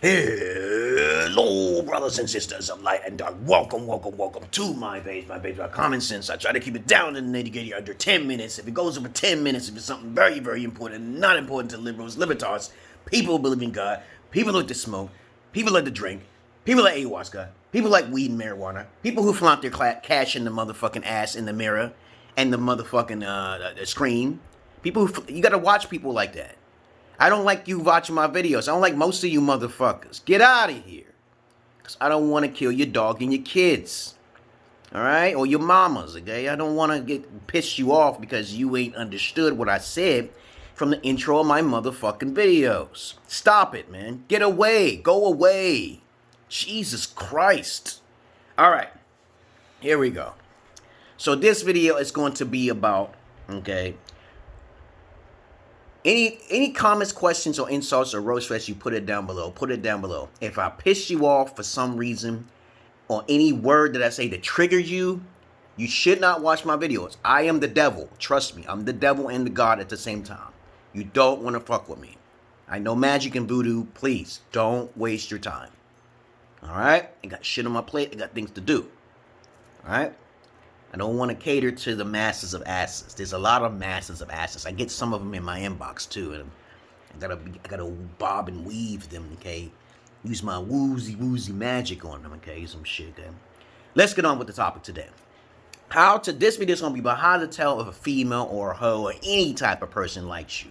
Hello, brothers and sisters of light and dark. Welcome to my page about common sense. I try to keep it down in the nitty-gritty under 10 minutes. If it goes over 10 minutes, if it's something very, very important, not important to liberals, libertards, people who believe in God, people who like to smoke, people who like to drink, people like ayahuasca, people like weed and marijuana, people who flaunt their cash in the motherfucking ass in the mirror and the motherfucking screen. People who, you gotta watch people like that. I don't like you watching my videos. I don't like most of you motherfuckers. Get out of here. Because I don't want to kill your dog and your kids. Alright? Or your mamas, okay? I don't want to piss you off because you ain't understood what I said from the intro of my motherfucking videos. Stop it, man. Get away. Go away. Jesus Christ. Alright. Here we go. So this video is going to be about, okay, Any comments, questions, or insults or roast fest, you put it down below. Put it down below. If I piss you off for some reason, or any word that I say that triggers you, you should not watch my videos. I am the devil. Trust me. I'm the devil and the God at the same time. You don't want to fuck with me. I know magic and voodoo. Please, don't waste your time. Alright? I got shit on my plate. I got things to do. Alright? I don't want to cater to the masses of asses. There's a lot of masses of asses. I get some of them in my inbox too, and I gotta bob and weave them. Okay, use my woozy magic on them. Okay, some shit. Okay, let's get on with the topic today. This video is gonna be about how to tell if a female or a hoe or any type of person likes you.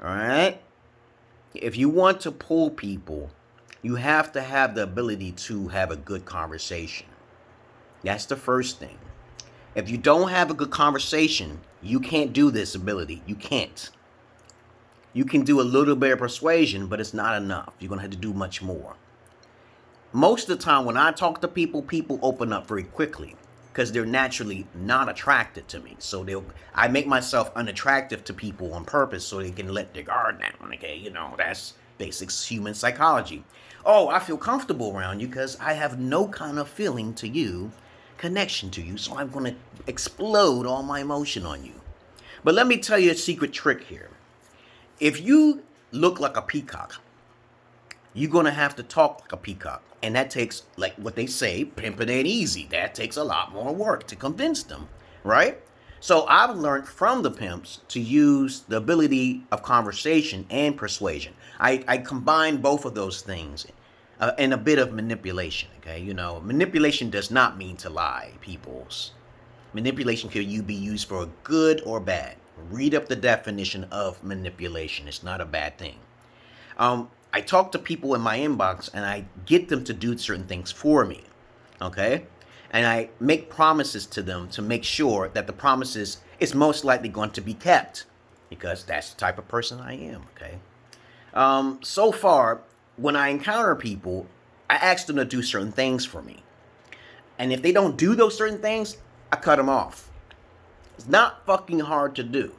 All right. If you want to pull people, you have to have the ability to have a good conversation. That's the first thing. If you don't have a good conversation, you can't do this ability. You can't. You can do a little bit of persuasion, but it's not enough. You're going to have to do much more. Most of the time when I talk to people, people open up very quickly because they're naturally not attracted to me. So I make myself unattractive to people on purpose so they can let their guard down. Okay, you know, that's basic human psychology. Oh, I feel comfortable around you because I have no kind of feeling to you, connection to you, so I'm going to explode all my emotion on you. But let me tell you a secret trick here. If you look like a peacock, you're going to have to talk like a peacock. And that takes, like what they say, pimping ain't easy. That takes a lot more work to convince them, right? So I've learned from the pimps to use the ability of conversation and persuasion. I combine both of those things. And a bit of manipulation, okay? You know, manipulation does not mean to lie, peoples. Manipulation can be used for good or bad. Read up the definition of manipulation. It's not a bad thing. I talk to people in my inbox and I get them to do certain things for me, okay? And I make promises to them to make sure that the promises is most likely going to be kept because that's the type of person I am, okay? So far, when I encounter people, I ask them to do certain things for me. And if they don't do those certain things, I cut them off. It's not fucking hard to do.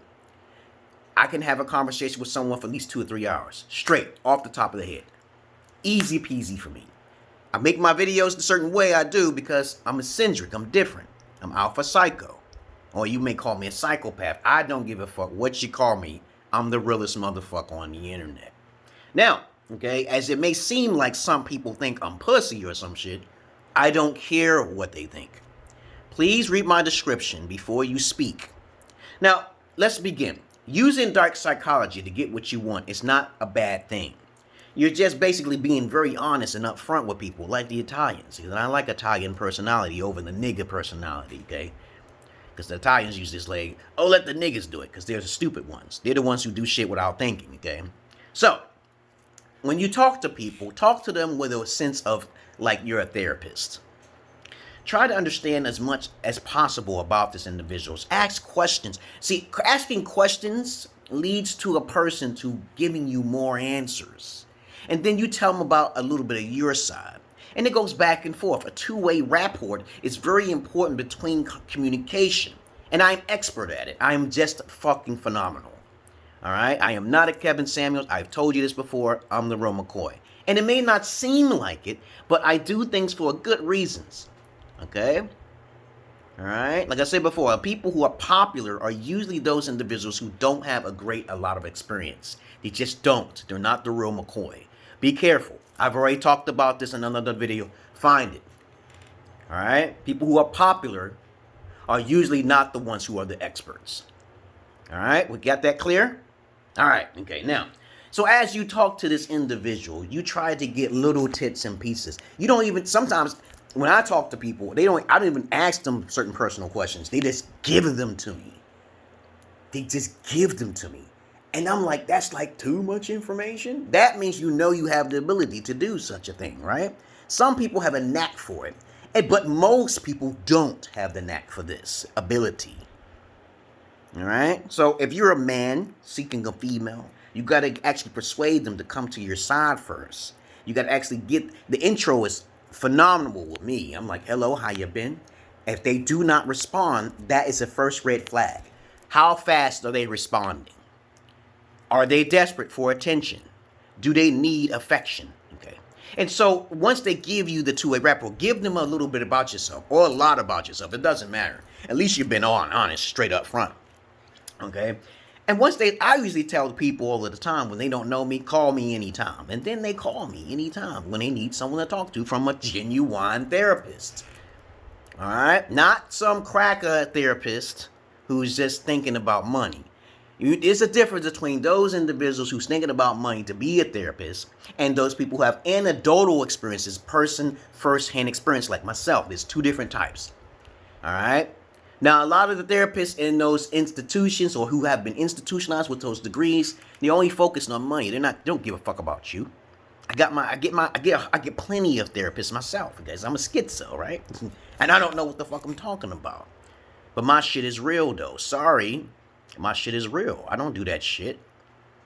I can have a conversation with someone for at least 2 or 3 hours, straight, off the top of the head. Easy peasy for me. I make my videos a certain way I do because I'm eccentric, I'm different. I'm alpha psycho. Or you may call me a psychopath. I don't give a fuck what you call me. I'm the realest motherfucker on the internet. Now, okay, as it may seem like some people think I'm pussy or some shit, I don't care what they think. Please read my description before you speak. Now, let's begin. Using dark psychology to get what you want is not a bad thing. You're just basically being very honest and upfront with people, like the Italians. And I like Italian personality over the nigga personality, okay? Because the Italians use this like, oh, let the niggas do it, because they're the stupid ones. They're the ones who do shit without thinking, okay? So, when you talk to people, talk to them with a sense of like you're a therapist. Try to understand as much as possible about this individual. Ask questions. See, asking questions leads to a person to giving you more answers. And then you tell them about a little bit of your side. And it goes back and forth. A two-way rapport is very important between communication. And I'm expert at it. I am just fucking phenomenal. All right, I am not a Kevin Samuels. I've told you this before. I'm the real McCoy. And it may not seem like it, but I do things for good reasons. Okay? All right. Like I said before, people who are popular are usually those individuals who don't have a lot of experience. They just don't. They're not the real McCoy. Be careful. I've already talked about this in another video. Find it. All right. People who are popular are usually not the ones who are the experts. All right. We got that clear? All right. Okay. Now, so as you talk to this individual, you try to get little tits and pieces. You don't even, sometimes when I talk to people, I don't even ask them certain personal questions. They just give them to me. They just give them to me. And I'm like, that's like too much information. That means you know you have the ability to do such a thing, right? Some people have a knack for it, but most people don't have the knack for this ability. All right? So if you're a man seeking a female, you got to actually persuade them to come to your side first. You got to actually get, the intro is phenomenal with me. I'm like, hello, how you been? If they do not respond, that is a first red flag. How fast are they responding? Are they desperate for attention? Do they need affection? Okay. And so once they give you the two-way rapport, give them a little bit about yourself or a lot about yourself. It doesn't matter. At least you've been honest, straight up front. Okay. And I usually tell people all of the time when they don't know me, call me anytime. And then they call me anytime when they need someone to talk to from a genuine therapist. All right? Not some cracker therapist who's just thinking about money. There's a difference between those individuals who's thinking about money to be a therapist and those people who have anecdotal experiences, first-hand experience like myself. There's two different types. All right? Now, a lot of the therapists in those institutions or who have been institutionalized with those degrees, they only focus on money. They don't give a fuck about you. I get plenty of therapists myself, guys. I'm a schizo, right? And I don't know what the fuck I'm talking about. But my shit is real, though. Sorry. My shit is real. I don't do that shit.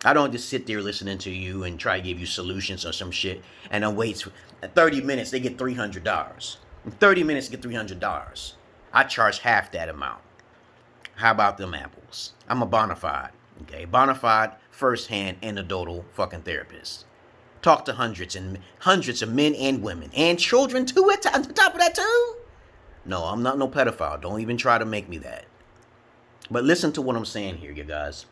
I don't just sit there listening to you and try to give you solutions or some shit and then wait 30 minutes, they get $300. In 30 minutes, they get $300. I charge half that amount. How about them apples? I'm a bona fide, okay? Bona fide, first-hand, anecdotal fucking therapist. Talk to hundreds of men and women and children too on top of that too. No, I'm not no pedophile. Don't even try to make me that. But listen to what I'm saying here, you guys.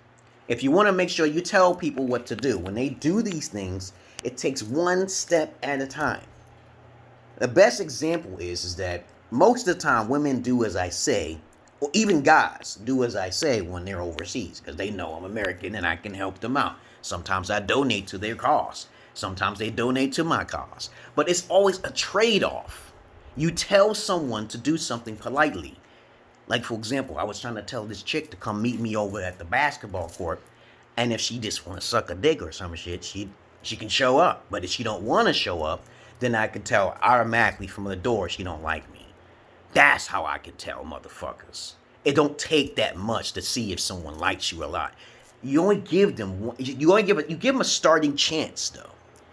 If you want to make sure you tell people what to do, when they do these things, it takes one step at a time. The best example is that most of the time women do as I say, or even guys do as I say when they're overseas because they know I'm American and I can help them out. Sometimes I donate to their cause. Sometimes they donate to my cause. But it's always a trade-off. You tell someone to do something politely. Like, for example, I was trying to tell this chick to come meet me over at the basketball court. And if she just want to suck a dick or some shit, she can show up. But if she don't want to show up, then I can tell automatically from the door she don't like me. That's how I can tell, motherfuckers. It don't take that much to see if someone likes you a lot. You only give them you give them a starting chance, though.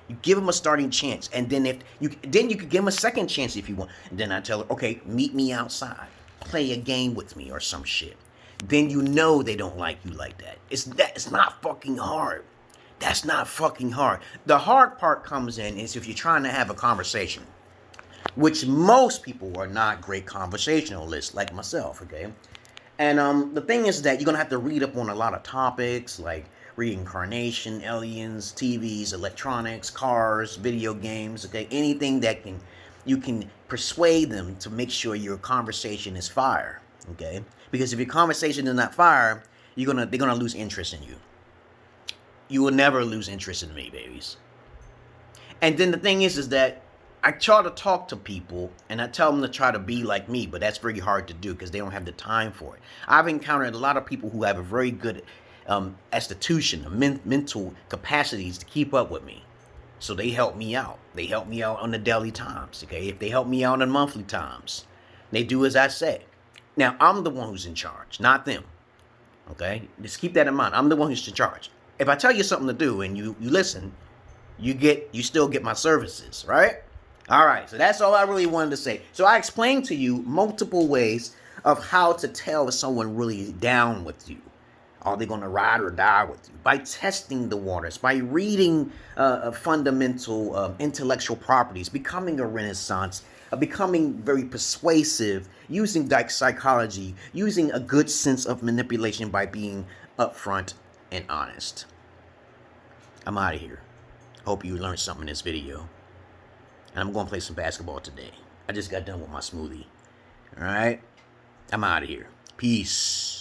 You give them a starting chance, and then you could give them a second chance if you want. And then I tell her, okay, meet me outside, play a game with me or some shit. Then you know they don't like you like that. It's not fucking hard. That's not fucking hard. The hard part comes in is if you're trying to have a conversation, which most people are not great conversationalists like myself, okay? And the thing is that you're going to have to read up on a lot of topics like reincarnation, aliens, TVs, electronics, cars, video games, okay? Anything that you can persuade them to make sure your conversation is fire, okay? Because if your conversation is not fire, they're gonna lose interest in you. You will never lose interest in me, babies. And then the thing is that I try to talk to people and I tell them to try to be like me, but that's very hard to do because they don't have the time for it. I've encountered a lot of people who have a very good mental capacities to keep up with me. So they help me out. They help me out on the daily times, okay? If they help me out on monthly times, they do as I say. Now, I'm the one who's in charge, not them, okay? Just keep that in mind. I'm the one who's in charge. If I tell you something to do and you listen, you still get my services, right? All right, so that's all I really wanted to say. So I explained to you multiple ways of how to tell if someone really down with you. Are they going to ride or die with you? By testing the waters, by reading fundamental intellectual properties, becoming a renaissance, becoming very persuasive, using psychology, using a good sense of manipulation by being upfront and honest. I'm out of here. Hope you learned something in this video. And I'm going to play some basketball today. I just got done with my smoothie. All right? I'm out of here. Peace.